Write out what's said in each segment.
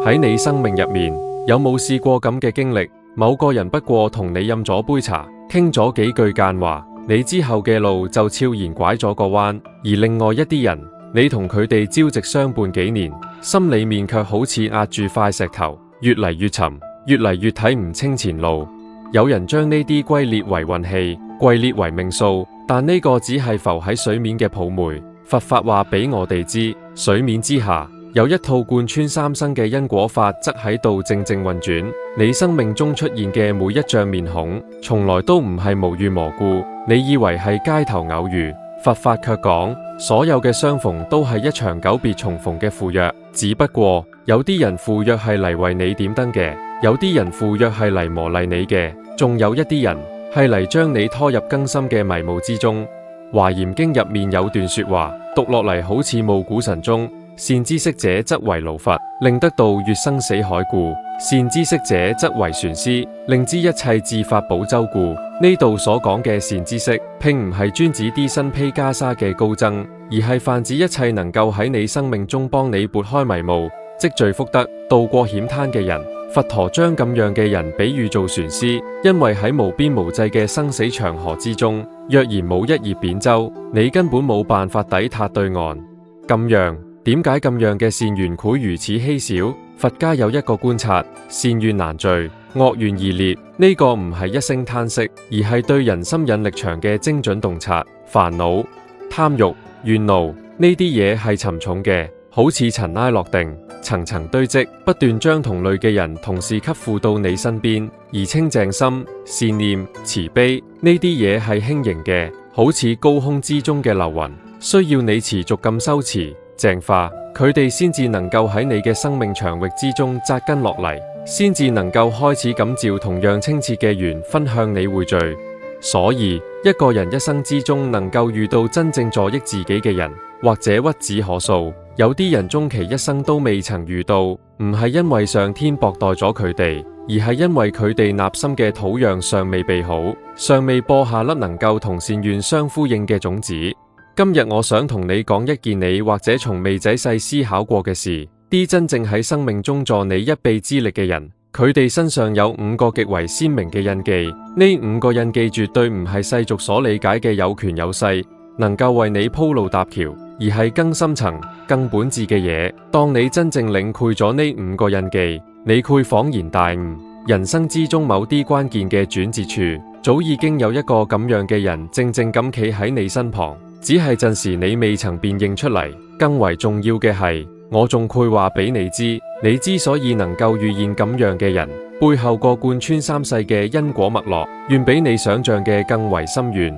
喺你生命入面，有冇試過咁嘅經歷？某個人不過同你飲咗杯茶，傾咗幾句間話，你之後嘅路就悄然拐咗個彎；而另外一啲人，你同佢哋朝夕相伴幾年，心裏面卻好似壓住塊石頭，越嚟越沉，越嚟越睇唔清前路。有人將呢啲歸列為運氣，歸列為命數，但呢個只係浮喺水面嘅泡沫。佛法話俾我哋知，水面之下有一套貫穿三生嘅因果法則喺度靜靜運轉。你生命中出現嘅每一張面孔，從來都唔係無緣無故，你以為係街頭偶遇，佛法卻講，所有嘅相逢都係一場久別重逢嘅赴約。只不過有啲人赴約係嚟為你點燈嘅，有啲人赴約係嚟磨礪你嘅，仲有一啲人係嚟將你拖入更深嘅迷霧之中。華嚴經入面有段說話，讀落嚟好似暮鼓晨鐘。善知識者則為盧佛，令得度越生死海固；善知識者則為船師，令知一切智法寶舟故。呢度所講嘅善知識，並唔係專指啲身披袈裟嘅高僧，而係泛指一切能夠喺你生命中幫你撥開迷霧、積聚福德、渡過險灘嘅人。佛陀將咁樣嘅人比喻做船師，因為喺無邊無際嘅生死長河之中，若然冇一葉扁舟，你根本冇辦法抵達對岸。咁樣，點解咁樣嘅善緣會如此稀少？佛家有一個觀察，善緣難聚，惡緣易列。呢個唔係一聲嘆息，而係對人心引力場嘅精準洞察。煩惱、貪欲、怨怒呢啲嘢係沉重嘅，好似塵埃落定，層層堆積，不斷將同類嘅人同時吸附到你身邊。而清淨心、善念、慈悲呢啲嘢係輕盈嘅，好似高空之中嘅流雲，需要你持續咁修持淨化，佢哋先至能夠喺你嘅生命場域之中扎根落嚟，先至能夠開始感召同樣清澈嘅緣分向你匯聚。所以一個人一生之中能夠遇到真正助益自己嘅人，或者屈指可數。有啲人終其一生都未曾遇到，唔係因為上天薄待咗佢哋，而係因為佢哋納心嘅土壤尚未備好，尚未播下粒能夠同善緣相呼應嘅種子。今日我想同你講一件你或者從未仔細思考過嘅事。啲真正喺生命中助你一臂之力嘅人，佢哋身上有5個極為鮮明嘅印記。呢5個印記絕對唔係世俗所理解嘅有權有勢，能夠為你鋪路搭橋，而係更深層、更本質嘅嘢。當你真正領會咗呢5個印記，你會恍然大悟，人生之中某啲關鍵嘅轉折處，早已經有一個咁樣嘅人靜靜咁企喺你身旁。只係陣時你未曾辨認出嚟。更為重要嘅係，我仲會話俾你知，你之所以能夠遇見咁樣嘅人，背後個貫穿三世嘅因果脈絡，遠比你想象嘅更為深遠。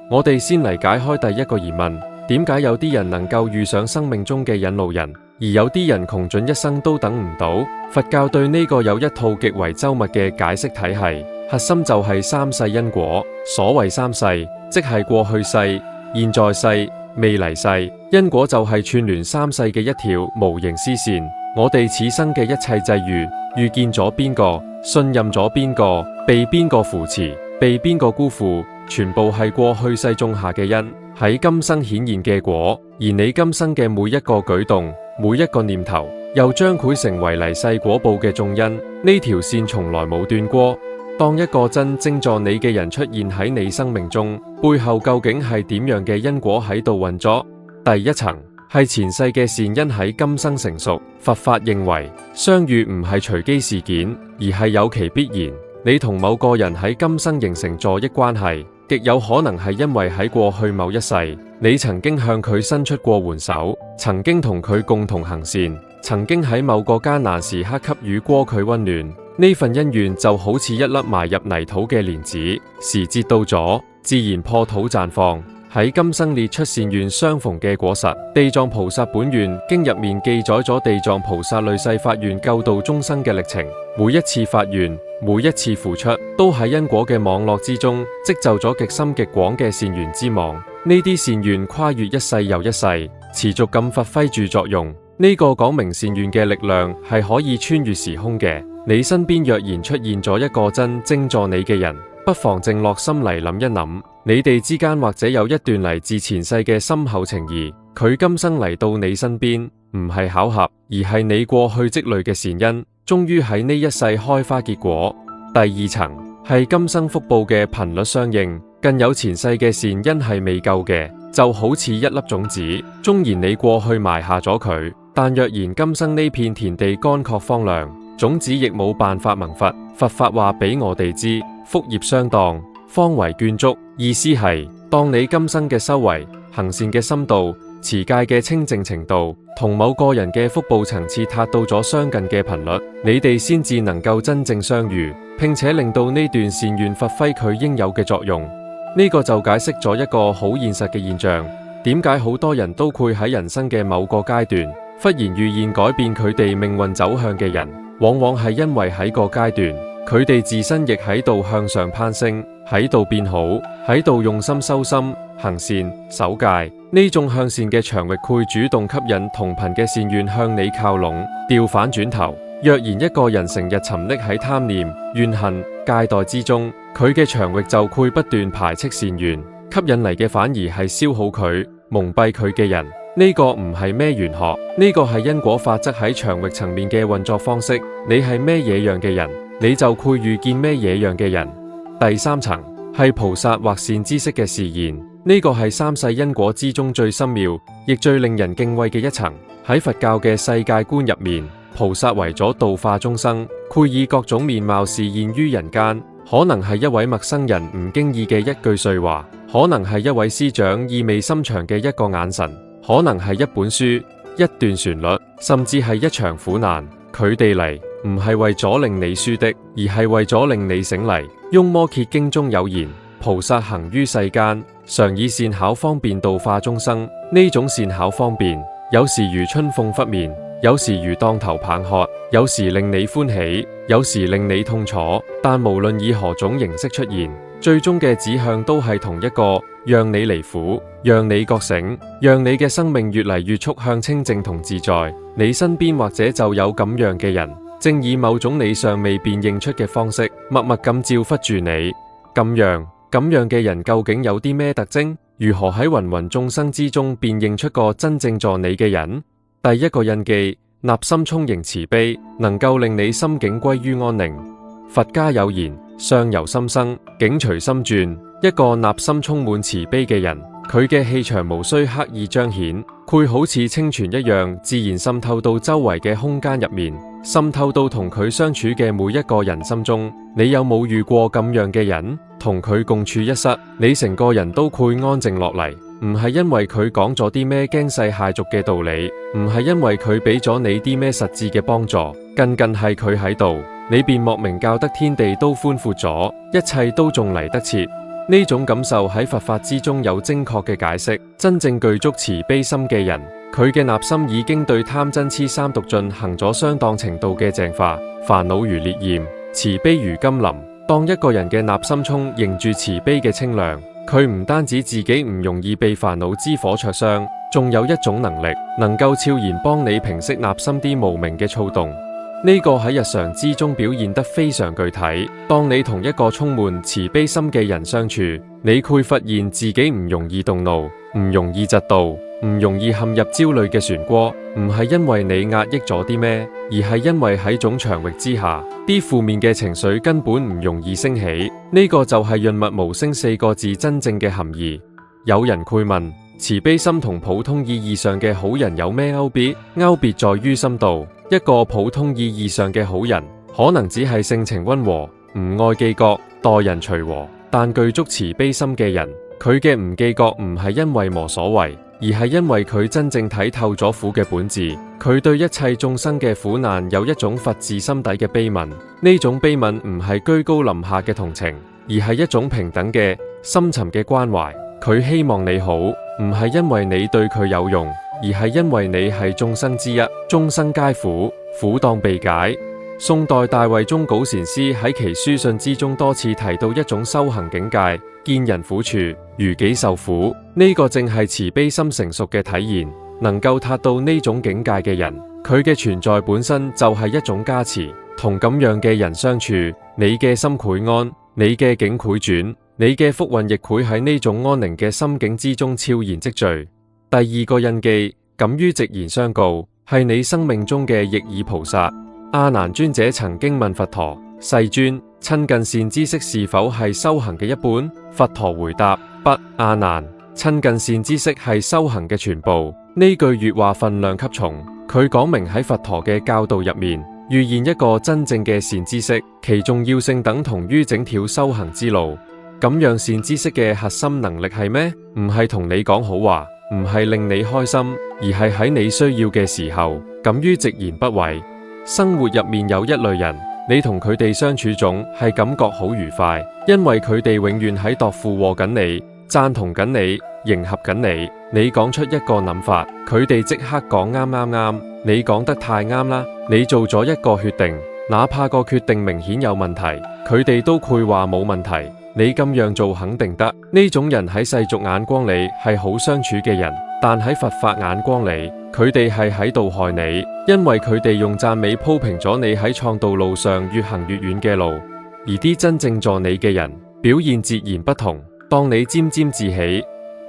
我哋先嚟解開第一個疑問：點解有啲人能夠遇上生命中嘅引路人，而有啲人窮盡一生都等唔到？佛教對呢個有一套極為周密嘅解釋體系，核心就係三世因果。所謂三世，即係過去世、現在世、未來世。因果就係串聯三世嘅一條無形絲線。我哋此生嘅一切際遇，遇見咗邊個，信任咗邊個，被邊個扶持，被邊個辜負，全部係過去世種下嘅因，喺今生顯現嘅果。而你今生嘅每一個舉動，每一個念頭，又將會成為嚟世果報嘅種因。呢條線從來冇斷過。當一個真正助你嘅人出現喺你生命中，背後究竟係點樣嘅因果喺度運作？第一層係前世嘅善因喺今生成熟。佛法認為，相遇唔係隨機事件，而係有其必然。你同某個人喺今生形成助益關係，極有可能係因為喺過去某一世，你曾經向佢伸出過援手，曾經同佢共同行善，曾經喺某個艱難時刻給予過佢溫暖。呢份因緣就好似一粒埋入泥土嘅蓮子，時節到咗，自然破土綻放，喺今生列出善緣相逢嘅果實。地藏菩薩本願經入面記載咗地藏菩薩累世發願救度眾生嘅歷程。每一次發願，每一次付出，都喺因果嘅網絡之中積就咗極深極廣嘅善緣之網。呢啲善緣跨越一世又一世，持續咁發揮住作用。呢個講明善緣嘅力量係可以穿越時空嘅。你身邊若然出現咗一個真正助你嘅人，不妨靜落心嚟諗一諗，你哋之間或者有一段嚟自前世嘅深厚情誼。佢今生嚟到你身邊，唔係巧合，而係你過去積累嘅善因，終於喺呢一世開花結果。第二層係今生福報嘅頻率相應，更有前世嘅善因係未夠嘅，就好似一粒種子，縱然你過去埋下咗佢，但若然今生呢片田地乾涸荒涼，種子亦冇辦法萌發。佛法話俾我哋知，福業相當，方為眷足。意思係，當你今生嘅修為、行善嘅深度、持戒嘅清淨程度，同某個人嘅福報層次達到咗相近嘅頻率，你哋先至能夠真正相遇，並且令到呢段善緣發揮佢應有嘅作用。呢個就解釋咗一個好現實嘅現象，點解好多人都會喺人生嘅某個階段忽然預言改變佢哋命運走向嘅人，往往係因為喺個階段佢哋自身亦喺度向上攀升，喺度變好，喺度用心修心、行善、守戒。呢種向善嘅場域會主動吸引同頻嘅善緣向你靠攏。調反轉頭，若然一個人成日沉溺喺貪念、怨恨、懈怠之中，佢嘅場域就會不斷排斥善緣，吸引嚟嘅反而係消耗佢、蒙蔽佢嘅人。呢個唔係咩玄學，呢個係因果法則喺場域層面嘅運作方式。你係咩嘢樣嘅人，你就會遇見咩嘢樣嘅人。第三層係菩薩或善知識嘅示現，呢個係三世因果之中最深妙，亦最令人敬畏嘅一層。喺佛教嘅世界觀入面，菩薩為咗度化眾生，會以各種面貌示現於人間。可能係一位陌生人唔經意嘅一句說話，可能係一位師長意味深長嘅一個眼神，可能係一本書、一段旋律，甚至係一場苦難。佢哋嚟唔係為咗令你輸的，而係為咗令你醒嚟。雍摩詰經中有言：菩薩行於世間，常以善巧方便度化眾生。呢種善巧方便，有時如春風拂面，有時如當頭棒喝，有時令你歡喜，有時令你痛楚。但無論以何種形式出現，最終嘅指向都係同一個，讓你離苦，讓你覺醒，讓你嘅生命越嚟越趨向清淨同自在。你身邊或者就有咁樣嘅人，正以某種你尚未辨認出嘅方式，默默咁照拂住你。咁樣嘅人究竟有啲咩特徵？如何喺芸芸眾生之中辨認出個真正助你嘅人？第一個印記，納心充盈慈悲，能夠令你心境歸於安寧。佛家有言：相由心生，境隨心轉。一個納心充滿慈悲嘅人，佢嘅氣場無需刻意彰顯，佢好似清泉一樣，自然滲透到周圍嘅空間入面，滲透到同佢相處嘅每一個人心中。你有冇遇過咁樣嘅人？同佢共處一室，你成個人都會安靜落嚟，唔係因為佢講咗啲咩驚世駭俗嘅道理，唔係因為佢俾咗你啲咩實質嘅幫助，更近係佢喺度，你便莫名覺得天地都寬闊咗，一切都仲嚟得切。呢種感受喺佛法之中有精確嘅解釋。真正具足慈悲心嘅人，佢嘅納心已經對貪嗔癡三毒進行咗相當程度嘅淨化，煩惱如烈焰，慈悲如甘霖。當一個人嘅納心中凝住慈悲嘅清涼，佢唔單止自己唔容易被煩惱之火灼傷，仲有一種能力，能夠悄然幫你平息納心啲無明嘅躁動。呢個喺日常之中表現得非常具體。當你同一個充滿慈悲心嘅人相處，你會發現自己唔容易動怒，唔容易嫉妒，唔容易陷入焦慮嘅漩渦。唔係因為你壓抑咗啲咩，而係因為喺種場域之下，啲負面嘅情緒根本唔容易升起。呢個就係潤物無聲四個字真正嘅含義。有人會問：慈悲心同普通意義上嘅好人有咩勾別？勾別在於深度。一個普通意義上嘅好人，可能只係性情溫和，唔愛記覺，待人隨和。但具足慈悲心嘅人，佢嘅唔記覺唔係因為無所謂，而係因為佢真正睇透咗苦嘅本質。佢對一切眾生嘅苦難有一種發自心底嘅悲憫。呢種悲憫唔係居高臨下嘅同情，而係一種平等嘅深沉嘅關懷。佢希望你好，唔係因為你對佢有用，而係因為你係眾生之一。眾生皆苦，苦當被解。宋代大慧忠稿禪師喺其書信之中多次提到一種修行境界：見人苦處，如己受苦。呢個正係慈悲心成熟嘅體現。能夠達到呢種境界嘅人，佢嘅存在本身就係一種加持。同咁樣嘅人相處，你嘅心會安，你嘅境會轉，你嘅福運亦會喺呢種安寧嘅心境之中悄然積聚。第二個印記，敢於直言相告，係你生命中嘅逆耳菩薩。阿難尊者曾經問佛陀：世尊，親近善知識是否係修行嘅一半？佛陀回答：不，阿難，親近善知識係修行嘅全部。呢句說話分量級重，佢講明喺佛陀嘅教導入面，預現一個真正嘅善知識，其重要性等同於整條修行之路。咁樣善知識嘅核心能力係咩？唔係同你講好話，唔係令你開心，而係喺你需要嘅時候，敢於直言不諱。生活入面有一類人，你同佢哋相處總係感覺好愉快，因為佢哋永遠喺度附和緊你，贊同緊你，迎合緊你。你講出一個諗法，佢哋即刻講啱。你講得太啱啦，你做咗一個決定，哪怕個決定明顯有問題，佢哋都會話冇問題。你咁樣做肯定得。呢種人喺世俗眼光裏係好相處嘅人，但喺佛法眼光裏，佢哋係喺度害你，因為佢哋用讚美鋪平咗你喺創道路上越行越遠嘅路。而啲真正助你嘅人，表現截然不同。當你沾沾自喜，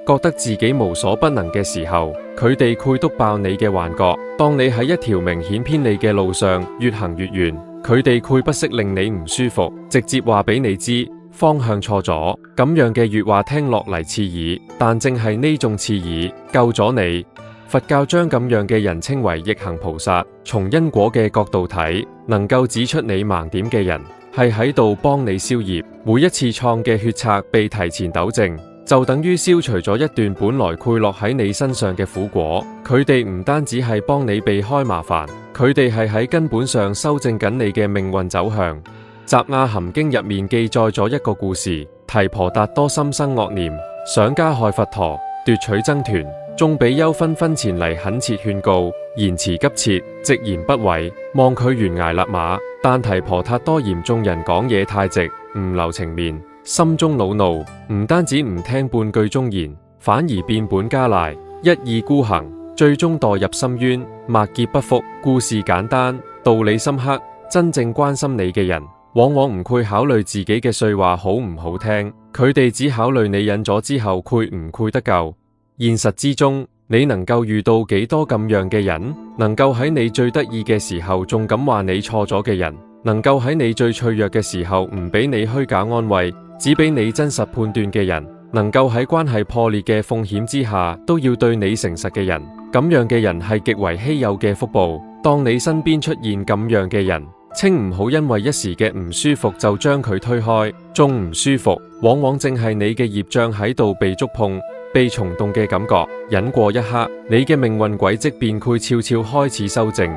覺得自己無所不能嘅時候，佢哋會督爆你嘅幻覺。當你喺一條明顯偏離嘅路上越行越遠，佢哋會不惜令你唔舒服，直接話俾你知方向錯咗。咁樣嘅說話聽落嚟刺耳，但正係呢種刺耳救咗你。佛教將咁樣嘅人稱為逆行菩薩。從因果嘅角度睇，能夠指出你盲點嘅人，係喺度幫你消業。每一次錯嘅決策被提前糾正，就等於消除咗一段本來會落喺你身上嘅苦果。佢哋唔單止係幫你避開麻煩，佢哋係喺根本上修正緊你嘅命運走向。集阿含經入面記載咗一個故事，提婆達多心生惡念，想加害佛陀，奪取僧團。眾比丘紛紛前嚟懇切勸告，言辭急切，直言不諱，望佢懸崖勒馬。但提婆達多嫌眾人講嘢太直，唔留情面，心中惱怒，唔單止唔聽半句忠言，反而變本加厲，一意孤行，最終墮入深淵，萬劫不復。故事簡單，道理深刻。真正關心你嘅人，往往唔會考慮自己嘅說話好唔好聽，佢哋只考慮你忍咗之後愧唔愧得夠。現實之中，你能夠遇到幾多咁樣嘅人？能夠喺你最得意嘅時候仲敢話你錯咗嘅人，能夠喺你最脆弱嘅時候唔俾你虛假安慰，只俾你真實判斷嘅人，能夠喺關係破裂嘅風險之下都要對你誠實嘅人，咁樣嘅人係極為稀有嘅福報。當你身邊出現咁樣嘅人，請唔好因為一時嘅唔舒服就將佢推開。仲唔舒服，往往正係你嘅業障喺度被觸碰，被蟲動嘅感覺。忍過一刻，你嘅命運軌跡便會悄悄開始修正。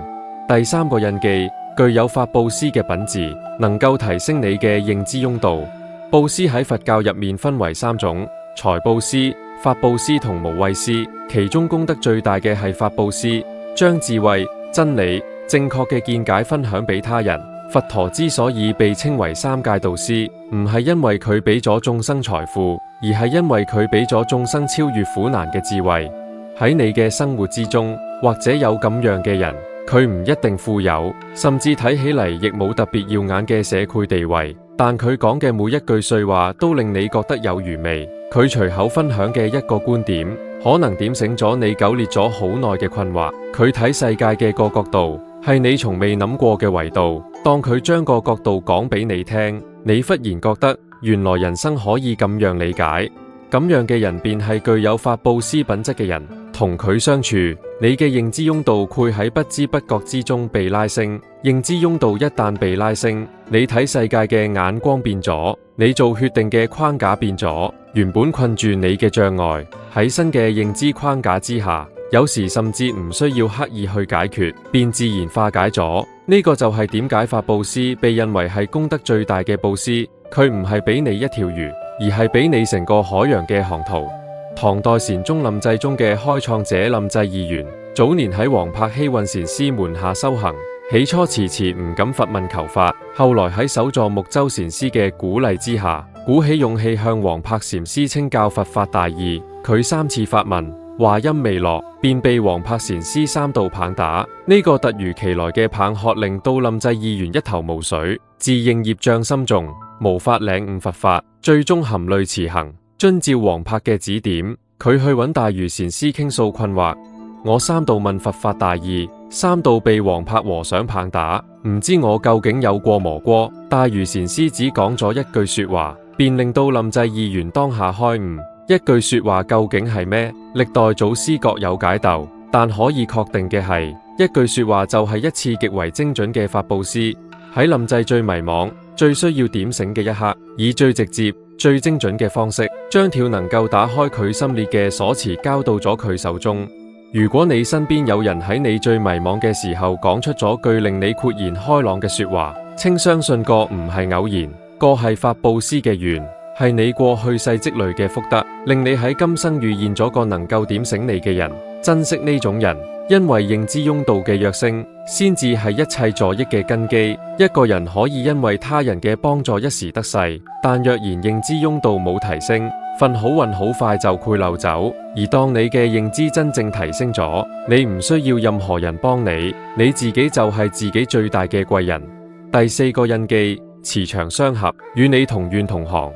第三個印記，具有法布施嘅品質，能夠提升你嘅認知雍度。布施喺佛教入面分為三種：財布施、法布施同無畏施。其中功德最大嘅係法布施，將智慧、真理、正確嘅見解分享俾他人。佛陀之所以被稱為三界導師，唔係因為佢俾咗眾生財富，而係因為佢俾咗眾生超越苦難嘅智慧。喺你嘅生活之中，或者有咁樣嘅人，佢唔一定富有，甚至睇起嚟亦冇特別耀眼嘅社會地位，但佢講嘅每一句說話都令你覺得有餘味。佢隨口分享嘅一個觀點，可能點醒咗你糾結咗好耐嘅困惑。佢睇世界嘅個角度，係你從未諗過嘅維度。當佢將個角度講俾你聽，你忽然覺得原來人生可以咁樣理解。咁樣嘅人便係具有法布施品質嘅人。同佢相處，你嘅認知雍度會喺不知不覺之中被拉升。認知雍度一旦被拉升，你睇世界嘅眼光變咗，你做決定嘅框架變咗。原本困住你嘅障礙，喺新嘅認知框架之下，有時甚至唔需要刻意去解決，便自然化解咗。呢個就係點解法布施被認為係功德最大嘅布施。佢唔係俾你一條魚，而係俾你成個海洋嘅航圖。唐代禪宗臨濟宗嘅開創者臨濟義元，早年喺黃柏希運禪師門下修行，起初遲遲唔敢佛問求法，後來喺首座木舟禪師嘅鼓勵之下，鼓起勇氣向黃柏禪師請教佛法大義。佢3次發問，話音未落，便被黃柏禪師3度棒打。呢個突如其來嘅棒喝令到臨濟義元一頭霧水，自認業障深重，無法領悟佛法，最終含淚辭行。遵照黃柏嘅指點，佢去揾大愚禪師傾訴困惑。我3度問佛法大義，三度被黃柏和尚棒打，唔知我究竟有過無過。大愚禪師只講咗一句說話，便令到臨濟議員當下開悟。一句說話究竟係咩？歷代祖師各有解鬥，但可以確定嘅係，一句說話就係一次極為精準嘅法布施。喺臨濟最迷惘、最需要點醒嘅一刻，以最直接、最精準嘅方式，將條能夠打開佢心裂嘅鎖匙交到咗佢手中。如果你身邊有人喺你最迷惘嘅時候講出咗句令你豁然開朗嘅說話，請相信個唔係偶然，個係法布施嘅緣，係你過去世積累嘅福德，令你喺今生遇見咗個能夠點醒你嘅人。珍惜呢種人，因為認知擁道嘅躍升，先至係一切助益嘅根基。一個人可以因為他人嘅幫助一時得勢，但若然認知擁道冇提升，份好運好快就會漏走。而當你嘅認知真正提升咗，你唔需要任何人幫你，你自己就係自己最大嘅貴人。第四個印記，磁場相合，與你同願同行。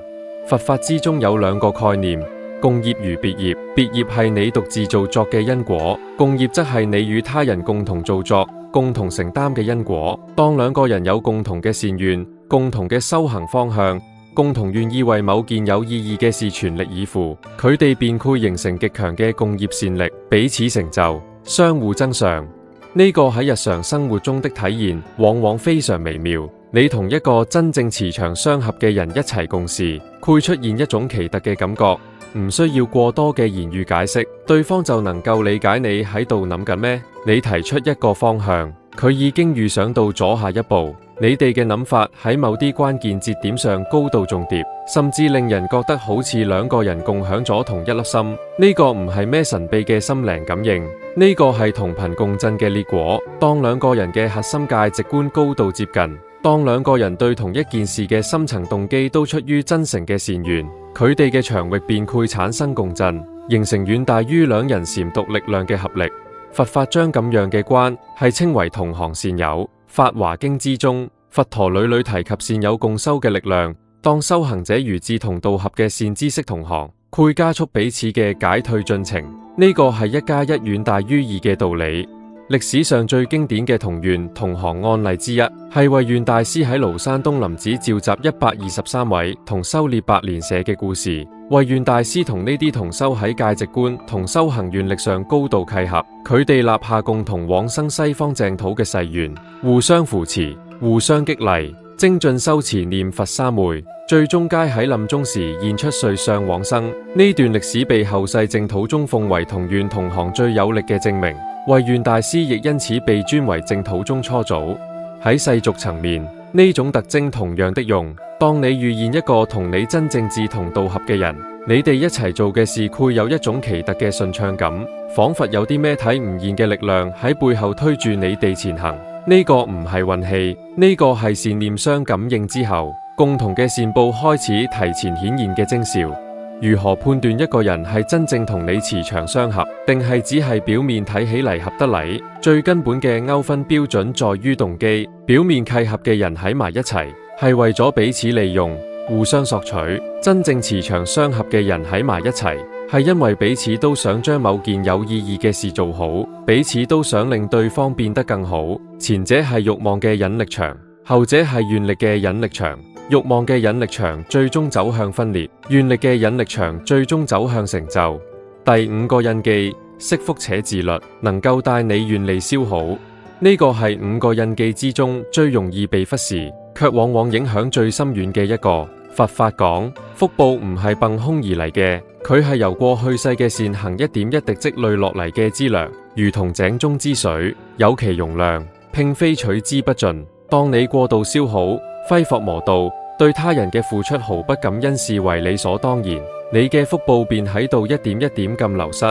佛法之中有兩個概念，共業與別業。別業係你獨自造作嘅因果，共業則係你與他人共同造作、共同承擔嘅因果。當兩個人有共同嘅善願、共同嘅修行方向，共同願意為某件有意義嘅事全力以赴，佢哋便會形成極強嘅共業善力，彼此成就，相互增上。呢個喺日常生活中的體現，往往非常微妙。你同一個真正磁場相合嘅人一齊共事，會出現一種奇特嘅感覺，唔需要過多嘅言語解釋，對方就能夠理解你喺度諗緊咩。你提出一個方向，佢已經預想到咗下一步。你哋嘅諗法喺某啲關鍵節點上高度重疊，甚至令人覺得好似兩個人共享咗同一粒心。呢個唔係咩神秘嘅心靈感應，呢個係同頻共振嘅結果。當兩個人嘅核心價值觀高度接近，當兩個人對同一件事嘅深層動機都出於真誠嘅善緣，佢哋嘅場域便會產生共振，形成遠大於兩人禪獨力量嘅合力。佛法將咁樣嘅關係稱為同行善友。法華經之中，佛陀屢屢提及善友共修嘅力量。當修行者如志同道合嘅善知識同行，會加速彼此嘅解退進程。呢個係一加一遠大於二嘅道理。歷史上最經典嘅同願同行案例之一，係慧願大師喺廬山東林寺召集123位同修列8年舍嘅故事。慧願大師同呢啲同修喺價值觀同修行願力上高度契合，佢哋立下共同往生西方淨土嘅誓願，互相扶持，互相激勵，精進修持念佛三昧，最終皆喺臨終時現出瑞相往生。呢段歷史被後世淨土宗奉為同願同行最有力嘅證明。慧願大師亦因此被尊為淨土宗初祖。喺世俗層面，呢種特徵同樣的用。當你遇見一個同你真正志同道合嘅人，你哋一齊做嘅事會有一種奇特嘅順暢感，仿佛有啲咩睇唔見嘅力量喺背後推住你哋前行。呢個唔係運氣，呢個係善念相感應之後，共同嘅善報開始提前顯現嘅徵兆。如何判斷一個人係真正同你磁場相合，定係只係表面睇起嚟合得嚟？最根本嘅勾分標準在於動機。表面契合嘅人喺埋一齊，係為咗彼此利用，互相索取；真正磁場相合嘅人喺埋一齊，係因為彼此都想將某件有意義嘅事做好，彼此都想令對方變得更好。前者係慾望嘅引力場，後者係願力嘅引力場。慾望嘅引力場最終走向分裂，願力嘅引力場最終走向成就。第5個印記，惜福且自律，能夠帶你願利消耗。呢個係5個印記之中最容易被忽視，卻往往影響最深遠嘅一個。佛法講，福報唔係憑空而嚟嘅，佢係由過去世嘅善行一點一滴積累落嚟嘅資糧，如同井中之水，有其容量，並非取之不盡。當你過度消耗，揮霍磨度，對他人嘅付出毫不感恩視為理所當然，你嘅福報便喺度一點一點咁流失。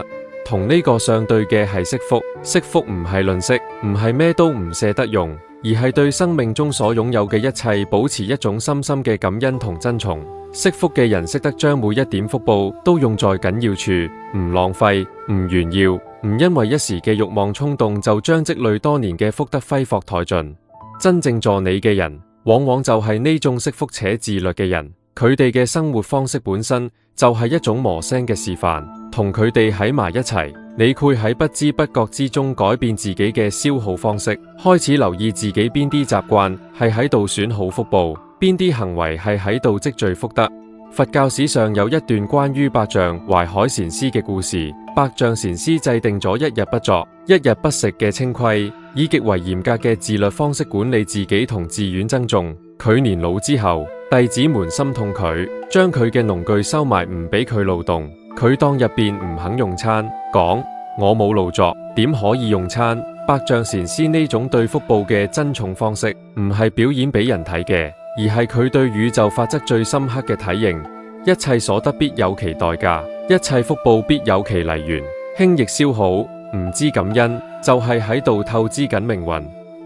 同呢個相對嘅係惜福，惜福唔係吝嗇，唔係咩都唔捨得用，而係對生命中所擁有嘅一切保持一種深深嘅感恩同珍重。惜福嘅人識得將每一點福報都用在緊要處，唔浪費，唔炫耀，唔因為一時嘅慾望衝動就將積累多年嘅福德揮霍殆盡。真正助你嘅人，往往就係呢種惜福且自律嘅人，佢哋嘅生活方式本身就係一種磨聲嘅示範。同佢哋喺埋一齊，你會喺不知不覺之中改變自己嘅消耗方式，開始留意自己邊啲習慣係喺度損耗福報，邊啲行為係喺度積聚福德。佛教史上有一段關於百丈懷海禪師嘅故事。百丈禪師制定咗一日不作、一日不食嘅清規，以極為嚴格嘅自律方式管理自己同寺院僧眾。佢年老之後，弟子們心痛佢，將佢嘅農具收埋，唔俾佢勞動。佢當日便唔肯用餐，講：我冇勞作，點可以用餐？百丈禪師呢種對福報嘅珍重方式，唔係表演俾人睇嘅，而係佢對宇宙法則最深刻嘅體認。一切所得必有其代價，一切福報必有其嚟源。輕易消耗，唔知感恩，就係喺度透支緊命運。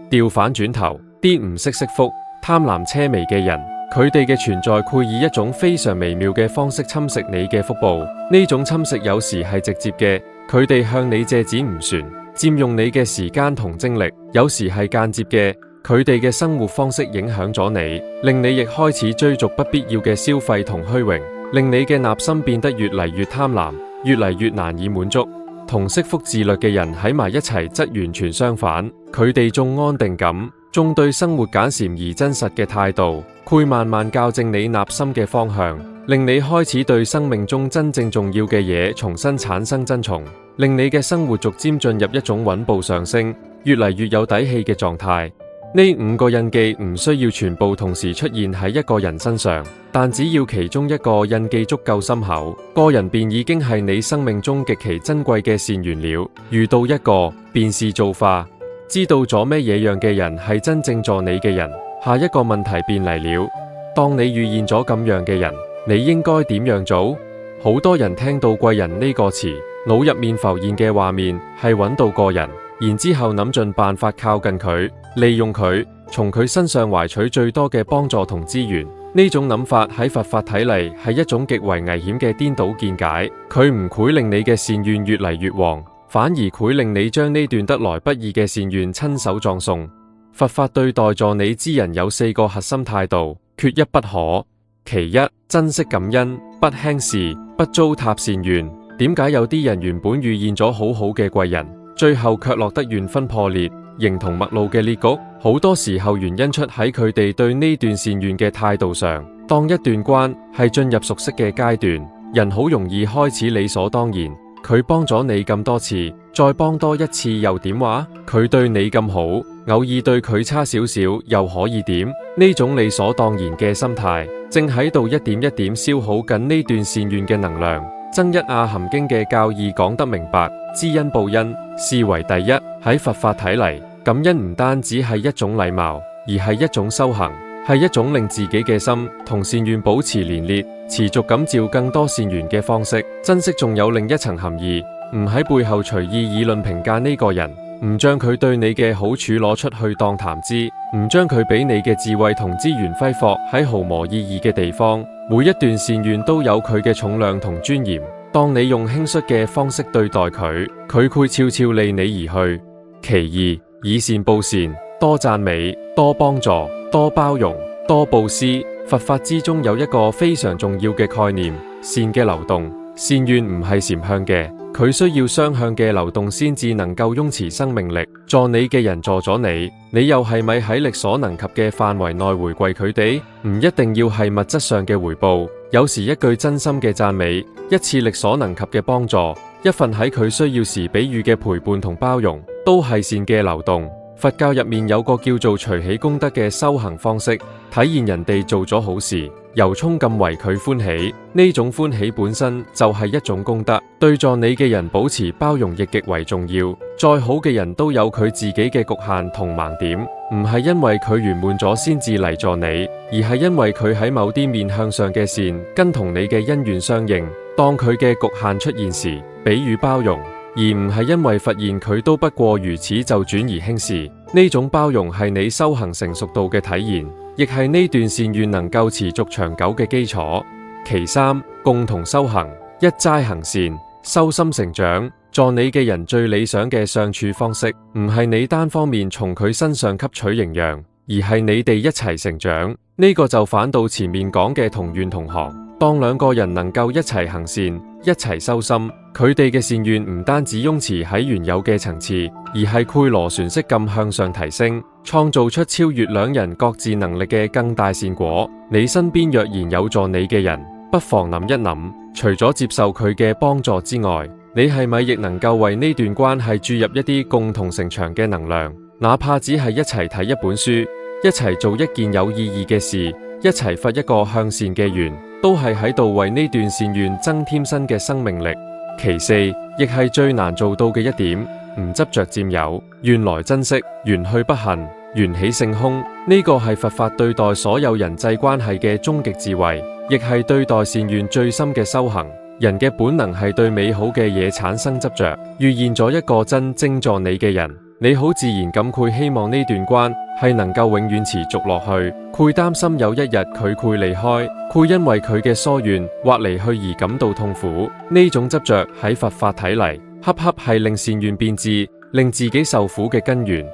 調反轉頭，啲唔識惜福、貪婪奢靡嘅人，佢哋嘅存在會以一種非常微妙嘅方式侵蝕你嘅福報。呢種侵蝕有時係直接嘅，佢哋向你借錢唔算，佔用你嘅時間同精力；有時係間接嘅，佢哋嘅生活方式影響咗你，令你亦開始追逐不必要嘅消費同虛榮，令你嘅內心變得越嚟越貪婪，越嚟越難以滿足。同惜福自律嘅人喺埋一齊則完全相反，佢哋重安定感，重對生活簡單而真實嘅態度，會慢慢校正你內心嘅方向，令你開始對生命中真正重要嘅嘢重新產生珍重，令你嘅生活逐漸進入一種穩步上升，越嚟越有底氣嘅狀態。呢5個印記唔需要全部同時出現喺一個人身上，但只要其中一個印記足夠深厚，個人便已經係你生命中極其珍貴嘅善緣了。遇到一個，便是造化。知道咗咩嘢樣嘅人係真正助你嘅人，下一個問題便嚟了。當你遇見咗咁樣嘅人，你應該點樣做？好多人聽到貴人呢個詞，腦入面浮現嘅畫面係揾到個人，然之後諗盡辦法靠近佢，利用佢，從佢身上懷取最多嘅幫助同資源。呢種諗法喺佛法睇嚟係一種極為危險嘅顛倒見解，佢唔會令你嘅善願越嚟越旺，反而會令你將呢段得來不易嘅善願親手葬送。佛法對待助你之人有4個核心態度，缺一不可。其一，珍惜感恩，不輕視，不糟蹋善緣。點解有啲人原本遇見咗好好嘅貴人，最後卻落得緣分破裂、形同陌路嘅裂局？好多時候原因出喺佢哋對呢段善緣嘅態度上。當一段關係進入熟悉嘅階段，人好容易開始理所當然。佢幫咗你咁多次，再幫多一次又點話？佢對你咁好，偶爾對佢差少少又可以點？呢種理所當然嘅心態，正喺度一點一點消耗緊呢段善緣嘅能量。增一阿含經嘅教義講得明白，知恩報恩，視為第一。喺佛法睇嚟，感恩唔單止係一種禮貌，而係一種修行，係一種令自己嘅心同善緣保持連結，持續感召更多善緣嘅方式。珍惜仲有另一層含義，唔喺背後隨意議論評價呢個人，唔將佢對你嘅好處攞出去當談資，唔將佢俾你嘅智慧同資源揮霍喺毫無意義嘅地方。每一段善緣都有佢嘅重量同尊嚴，當你用輕率嘅方式對待佢，佢會悄悄離你而去。其二，以善報善，多讚美，多幫助，多包容，多布施。佛法之中有一個非常重要嘅概念，善嘅流動。善緣唔係禪向嘅，佢需要雙向嘅流動先至能夠擁持生命力。助你嘅人助咗你，你又係咪喺力所能及嘅範圍內回饋佢哋？唔一定要係物質上嘅回報，有時一句真心嘅讚美，一次力所能及嘅幫助，一份喺佢需要時俾予嘅陪伴同包容，都係善嘅流動。佛教入面有個叫做隨喜功德嘅修行方式，體現人哋做咗好事，由衷咁為佢歡喜。呢種歡喜本身就係一種功德。對助你嘅人保持包容亦極為重要。再好嘅人都有佢自己嘅局限同盲點，唔係因為佢圓滿咗先至嚟助你，而係因為佢喺某啲面向上嘅善跟同你嘅因緣相應。當佢嘅局限出現時，俾予包容，而唔係因為發現佢都不過如此就轉而輕視。呢種包容係你修行成熟度嘅體現，亦係呢段善緣能夠持續長久嘅基礎。其三，共同修行，一齋行善，修心成長。助你嘅人最理想嘅相處方式，唔係你單方面從佢身上吸取營養，而係你哋一齊成長。呢個就反到前面講嘅同願同行。當兩個人能夠一齊行善，一齊修心，佢哋嘅善願唔單止擁持喺原有嘅層次，而係倍螺旋式咁向上提升，創造出超越兩人各自能力嘅更大善果。你身邊若然有助你嘅人，不妨諗一諗，除咗接受佢嘅幫助之外，你係咪亦能夠為呢段關係注入一啲共同成長嘅能量？哪怕只係一齊睇一本書，一齊做一件有意義嘅事，一齊發一個向善嘅願，都係喺度為呢段善願增添新嘅生命力。其四，亦係最難做到嘅一點，唔執着佔有，願來珍惜，緣去不恨，緣起性空。呢個係佛法對待所有人際關係嘅終極智慧，亦係對待善願最深嘅修行。人嘅本能係對美好嘅嘢產生執着，遇見咗一個真正助你嘅人，你好自然咁會希望呢段關係能夠永遠持續落去，會擔心有一日佢會離開，會因為佢嘅疏遠或離去而感到痛苦。呢種執着喺佛法睇嚟，恰恰係令善願變質，令自己受苦嘅根源。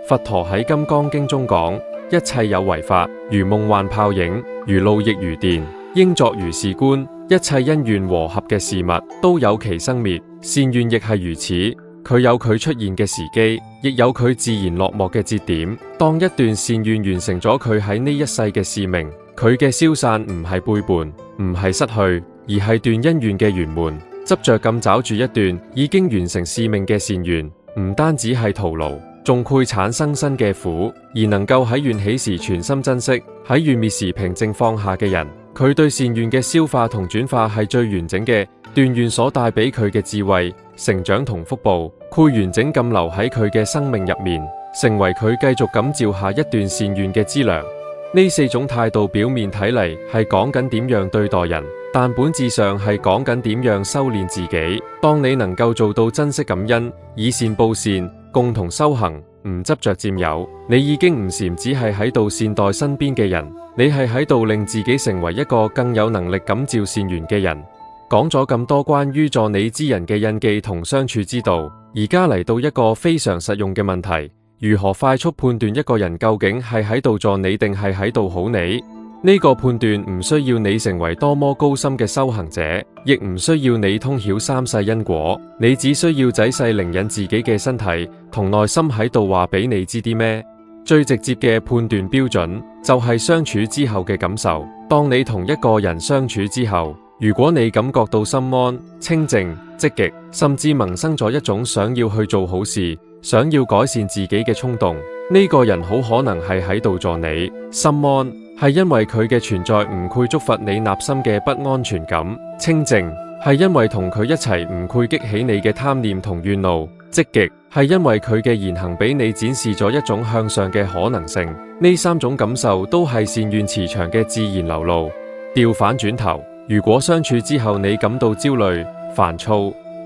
佛陀喺《金剛經》中講：一切有為法，如夢幻泡影，如露亦如電，應作如是觀。一切因緣和合嘅事物都有其生滅，善願亦係如此。佢有佢出現嘅時機，亦有佢自然落幕嘅節點。當一段善願完成咗佢喺呢一世嘅使命，佢嘅消散唔係背叛，唔係失去，而係斷因緣嘅圓滿。執着咁抓住一段已經完成使命嘅善緣，唔單止係徒勞，仲會產生新嘅苦。而能夠喺緣起時全心珍惜，喺緣滅時平靜放下嘅人，佢對善願嘅消化同轉化係最完整嘅。斷願所帶俾佢嘅智慧、成長同福報，會完整咁留喺佢嘅生命入面，成為佢繼續咁照下一段善願嘅資糧。呢四種態度表面睇嚟係講緊點樣對待人，但本質上係講緊點樣修煉自己。當你能夠做到珍惜感恩，以善報善，共同修行，唔執着佔有，你已經唔單止係喺度善待身邊嘅人，你係喺度令自己成為一個更有能力感召善緣嘅人。講咗咁多關於助你之人嘅印記同相處之道，而家嚟到一個非常實用嘅問題：如何快速判斷一個人究竟係喺度助你定係喺度好你？呢個判斷唔需要你成為多麼高深嘅修行者，亦唔需要你通曉三世因果，你只需要仔細聆聽自己嘅身體同內心喺度話俾你知啲咩。最直接嘅判斷標準就係相處之後嘅感受。當你同一個人相處之後，如果你感覺到心安、清靜、積極，甚至萌生咗一種想要去做好事、想要改善自己嘅衝動，呢個人好可能係喺度助你。心安係因為佢嘅存在唔會觸發你內心嘅不安全感；清靜係因為同佢一齊唔會激起你嘅貪念同怨怒；積極係因為佢嘅言行俾你展示咗一種向上嘅可能性。呢三種感受都係善願磁場嘅自然流露。調反轉頭，如果相處之後你感到焦慮、煩躁、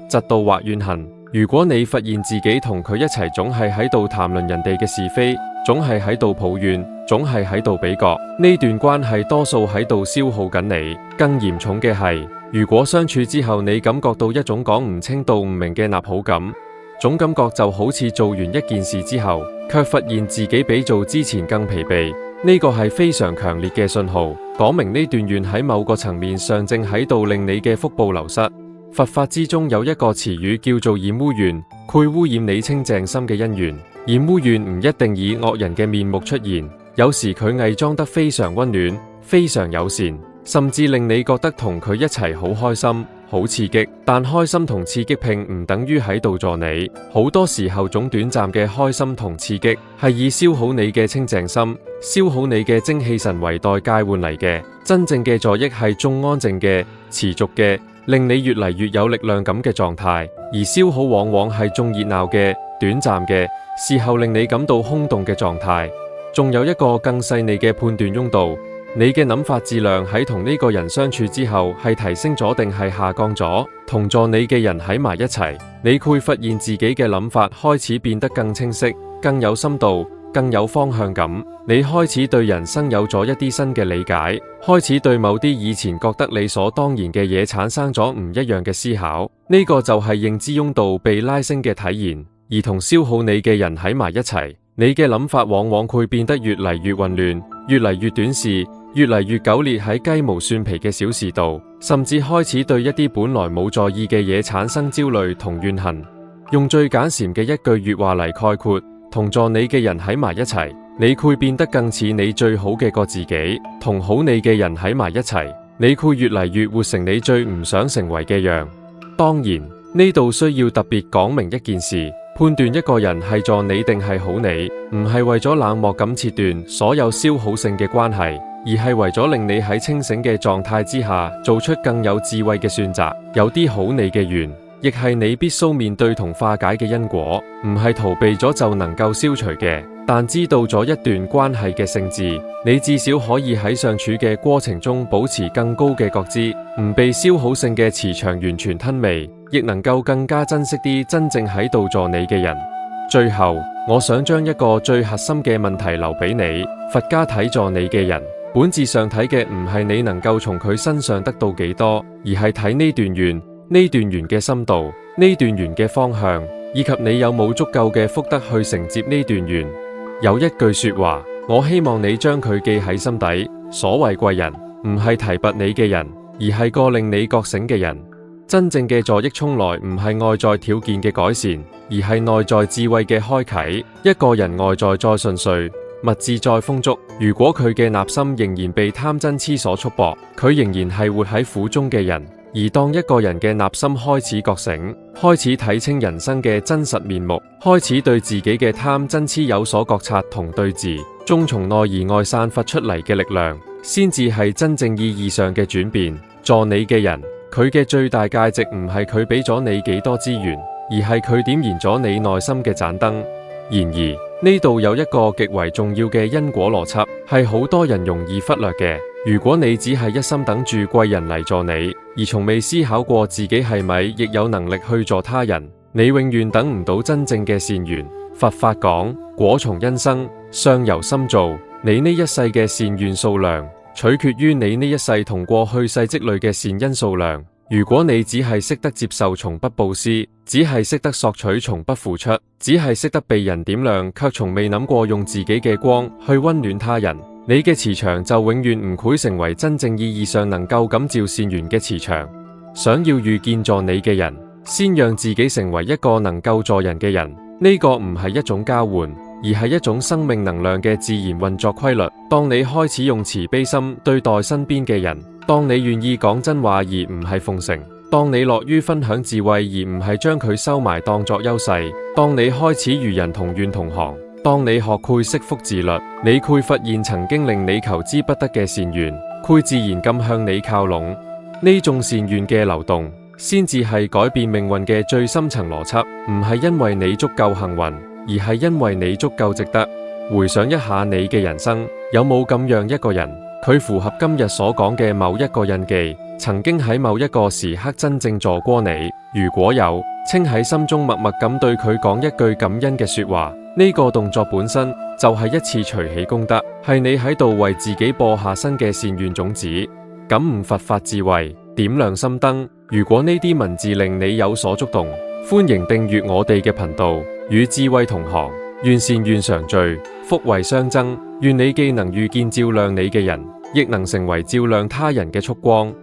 嫉妒或怨恨，如果你發現自己同佢一齊總係喺度談論人哋嘅是非，總係喺度抱怨，總係喺度比較，呢段關係多數喺度消耗緊你。更嚴重嘅係，如果相處之後你感覺到一種講唔清道唔明嘅納好感，總感覺就好似做完一件事之後，卻發現自己比做之前更疲憊。呢個係非常強烈嘅信號，講明呢段緣喺某個層面上正喺度令你嘅福報流失。佛法之中有一個詞語叫做染污緣，會污染你清淨心嘅因緣。染污緣唔一定以惡人嘅面目出現，有時佢偽裝得非常溫暖、非常友善，甚至令你覺得同佢一齊好開心、好刺激。但開心同刺激並唔等於喺度助你，好多時候種短暫嘅開心同刺激係以消耗你嘅清淨心、消耗你嘅精氣神為代價換嚟嘅。真正嘅助益係種安靜嘅、持續嘅，令你越嚟越有力量感嘅狀態，而消耗往往係種熱鬧嘅、短暫嘅，事後令你感到空洞嘅狀態。仲有一個更細膩嘅判斷擁度，你嘅諗法質量喺同呢個人相處之後係提升咗定係下降咗？同助你嘅人喺埋一齊，你會發現自己嘅諗法開始變得更清晰、更有深度、更有方向感。你開始對人生有咗一啲新嘅理解，開始對某啲以前覺得理所當然嘅嘢產生咗唔一樣嘅思考。呢個就係認知擁度被拉升嘅體現。而同消耗你嘅人喺埋一齊，你嘅諗法往往會變得越嚟越混亂，越嚟越短視，越嚟越糾結喺雞毛蒜皮嘅小事度，甚至開始對一啲本來冇在意嘅嘢產生焦慮同怨恨。用最簡單嘅一句粵話嚟概括，同助你嘅人喺埋一齊，你會變得更似你最好嘅個自己；同好你嘅人喺埋一齊，你會越嚟越活成你最唔想成為嘅樣。當然，呢度需要特別講明一件事，判斷一個人係助你定係好你，唔係為咗冷漠咁切斷所有消耗性嘅關係，而係為咗令你喺清醒嘅狀態之下做出更有智慧嘅選擇。有啲好你嘅緣，亦係你必須面對同化解嘅因果，唔係逃避咗就能夠消除嘅。但知道咗一段關係嘅性質，你至少可以喺相處嘅過程中保持更高嘅覺知，唔被消耗性嘅磁場完全吞噬，亦能夠更加珍惜啲真正喺度助你嘅人。最後，我想將一個最核心嘅問題留俾你：佛家睇助你嘅人，本質上睇嘅唔係你能夠從佢身上得到幾多，而係睇呢段緣，呢段緣嘅深度，呢段緣嘅方向，以及你有冇足夠嘅福德去承接呢段緣。有一句說話，我希望你將佢記喺心底：所謂貴人，唔係提拔你嘅人，而係個令你覺醒嘅人。真正嘅助益從來唔係外在條件嘅改善，而係內在智慧嘅開啟。一個人外在再順遂，物質再豐足，如果佢嘅內心仍然被貪嗔癡所束縛，佢仍然係活喺苦中嘅人。而當一個人嘅內心開始覺醒，開始睇清人生嘅真實面目，開始對自己嘅貪嗔癡有所覺察同對治，終從內而外散發出嚟嘅力量，先至係真正意義上嘅轉變。助你嘅人，佢嘅最大價值唔係佢俾咗你幾多資源，而係佢點燃咗你內心嘅盞燈。然而呢度有一個極為重要嘅因果邏輯，係好多人容易忽略嘅。如果你只係一心等住貴人嚟助你，而從未思考過自己係咪亦有能力去助他人，你永遠等唔到真正嘅善緣。佛法講，果從因生，相由心造。你呢一世嘅善緣數量，取決於你呢一世同過去世積累嘅善因數量。如果你只係識得接受，從不布施，只係識得索取，從不付出，只係識得被人點亮，卻從未諗過用自己嘅光去溫暖他人，你嘅磁場就永遠唔會成為真正意義上能夠感召善緣嘅磁場。想要遇見助你嘅人，先讓自己成為一個能夠助人嘅人。呢個唔係一種交換，而係一種生命能量嘅自然運作規律。當你開始用慈悲心對待身邊嘅人，當你願意講真話而唔係奉承，當你樂於分享智慧而唔係將佢收埋當作優勢，當你開始與人同願同行，當你學會惜福自律，你會發現曾經令你求之不得嘅善緣，會自然咁向你靠攏。呢種善緣嘅流動，先至係改變命運嘅最深層邏輯，唔係因為你足夠幸運，而係因為你足夠值得。回想一下你嘅人生，有冇咁樣一個人，佢符合今日所講嘅某一個印記，曾經喺某一個時刻真正助過你？如果有，請喺心中默默咁對佢講一句感恩嘅說話。呢個動作本身就係一次隨喜功德，係你喺度為自己播下新嘅善緣種子。感悟佛法智慧，點亮心燈。如果呢啲文字令你有所觸動，歡迎訂閱我哋嘅頻道，與智慧同行。願善願常聚，福慧相增。願你既能遇見照亮你嘅人，亦能成為照亮他人嘅燭光。